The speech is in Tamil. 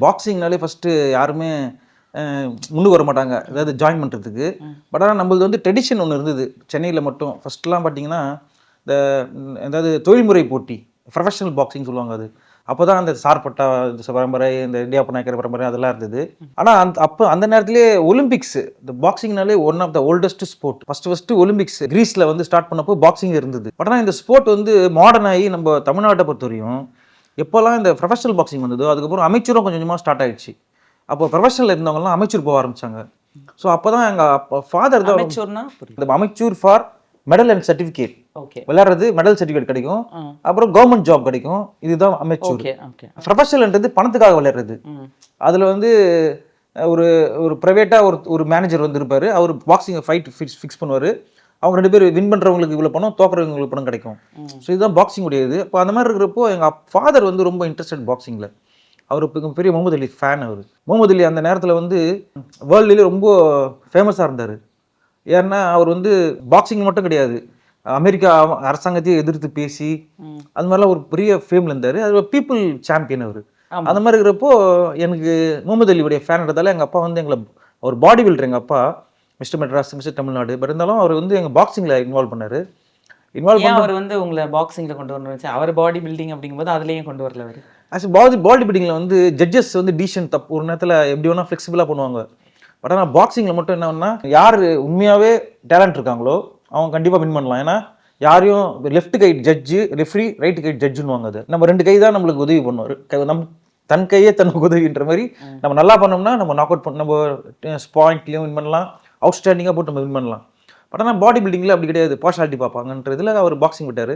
பாக்ஸிங்னாலே ஃபஸ்ட்டு யாருமே முன்னுக்கு வர மாட்டாங்க, அதாவது ஜாயின் பண்ணுறதுக்கு. பட் ஆனால் நம்மளது வந்து ட்ரெடிஷன் ஒன்று இருந்தது சென்னையில் மட்டும். ஃபஸ்ட்லாம் பார்த்தீங்கன்னா இந்த அதாவது தொழில்முறை போட்டி, ப்ரொஃபஷனல் பாக்ஸிங் சொல்லுவாங்க அது. அப்போ தான் அந்த சார்பட்டா பரம்பரை, இந்த இந்தியா நாயக்கர் பரம்பரை அதெல்லாம் இருந்தது. ஆனால் அந்த நேரத்திலே ஒலிம்பிக்ஸ், இந்த பாக்ஸிங்னாலே one of the oldest sport. First Olympics கிரீஸில் வந்து ஸ்டார்ட் பண்ணப்போ பாக்ஸிங் இருந்தது. பட் ஆனால் இந்த ஸ்போர்ட் வந்து மாடர்ன் ஆகி நம்ம தமிழ்நாட்டை பொறுத்தவரையும் எப்போல்லாம் இந்த ப்ரொஃபஷனல் பாக்ஸிங் வந்ததோ அதுக்கப்புறம் அமைச்சரும் கொஞ்சம் கொஞ்சமாக ஸ்டார்ட் ஆயிடுச்சு. அப்போ ப்ரொஃபஷனல் இருந்தவங்கலாம் அமைச்சூர் போக ஆரம்பிச்சாங்க. ஸோ அப்போ தான் எங்கள் ஃபாதர் தான் இந்த amateur for medal and certificate. விளையாடுறது மெடல் சர்டிஃபிகேட் கிடைக்கும், அப்புறம் கவர்மெண்ட் ஜாப் கிடைக்கும். இதுதான் அமைச்சூர். ப்ரொஃபஷனல்ன்றது பணத்துக்காக விளையாடுறது. அதில் வந்து ஒரு ஒரு ப்ரைவேட்டாக ஒரு மேனேஜர் வந்து இருப்பார். அவர் பாக்ஸிங்கை ஃபைட் ஃபிக்ஸ் பண்ணுவார். அவங்க 2 பேர் வின் பண்ணுறவங்களுக்கு இவ்வளோ பணம், தோக்குறவங்களுக்கு பணம் கிடைக்கும். ஸோ இதுதான் பாக்ஸிங் உடையது. அப்போ அந்த மாதிரி இருக்கிறப்போ எங்கள் ஃபாதர் வந்து ரொம்ப இன்ட்ரெஸ்டட் பாக்ஸிங்கில். அவர் இப்போ பெரிய முகமது அலி ஃபேன். அவர் முகமது அலி அந்த நேரத்தில் வந்து வேர்ல்டுலேயே ரொம்ப ஃபேமஸாக இருந்தார். ஏன்னா அவர் வந்து பாக்ஸிங் மட்டும் கிடையாது, அமெரிக்கா அரசாங்கத்தையே எதிர்த்து பேசி அது மாதிரிலாம் ஒரு பெரிய ஃபேமில் இருந்தார். அது பீப்புள் சாம்பியன் அவர். அந்த மாதிரி இருக்கிறப்போ எனக்கு முகமது அலியுடைய ஃபேன்ன்றதால எங்கள் அப்பா வந்து எங்களை ஒரு பாடி பில்டர், எங்கள் அப்பா mister Madras, mister Tamil Nadu. But இருந்தாலும் அவர் வந்து எங்கள் பாக்ஸிங்கில் இன்வால்வ் பண்ணார். அவர் வந்து உங்களை பாக்ஸிங்கில் கொண்டு வரணும், அவர் பாடி பில்டிங் அப்படிங்கும்போது அதுலேயும் கொண்டு வரல. அவர் பாடி பில்டிங்கில் வந்து ஜட்ஜஸ் வந்து டீசன் தப்பு ஒரு நேரத்தில் எப்படி வேணால் ஃப்ளெக்சிபிளாக பண்ணுவாங்க. பட் ஆனால் பாக்ஸிங்கில் மட்டும் என்னன்னா யார் உண்மையாகவே டேலண்ட் இருக்காங்களோ அவங்க கண்டிப்பாக வின் பண்ணலாம். ஏன்னா யாரையும் லெஃப்ட் கை ஜட்ஜு ரெஃப்ரி, ரைட் கை ஜட்ஜுன்னுவாங்க. அது நம்ம 2 கை தான் நம்மளுக்கு உதவி பண்ணுவார். நம் தன் கையே தனக்கு உதவின்ற மாதிரி நம்ம நல்லா பண்ணோம்னா நம்ம நாக் அவுட் நம்ம பாயிண்ட்லேயும் வின் பண்ணலாம், அவுட்ஸ்டாண்டிங்காக போட்டு நம்ம வின் பண்ணலாம். பட் ஆனால் பாடி பில்டிங்கில் அப்படி கிடையாது, பார்ஷாலிட்டி பார்ப்பாங்கன்றதுல அவர் பாக்ஸிங் விட்டார்.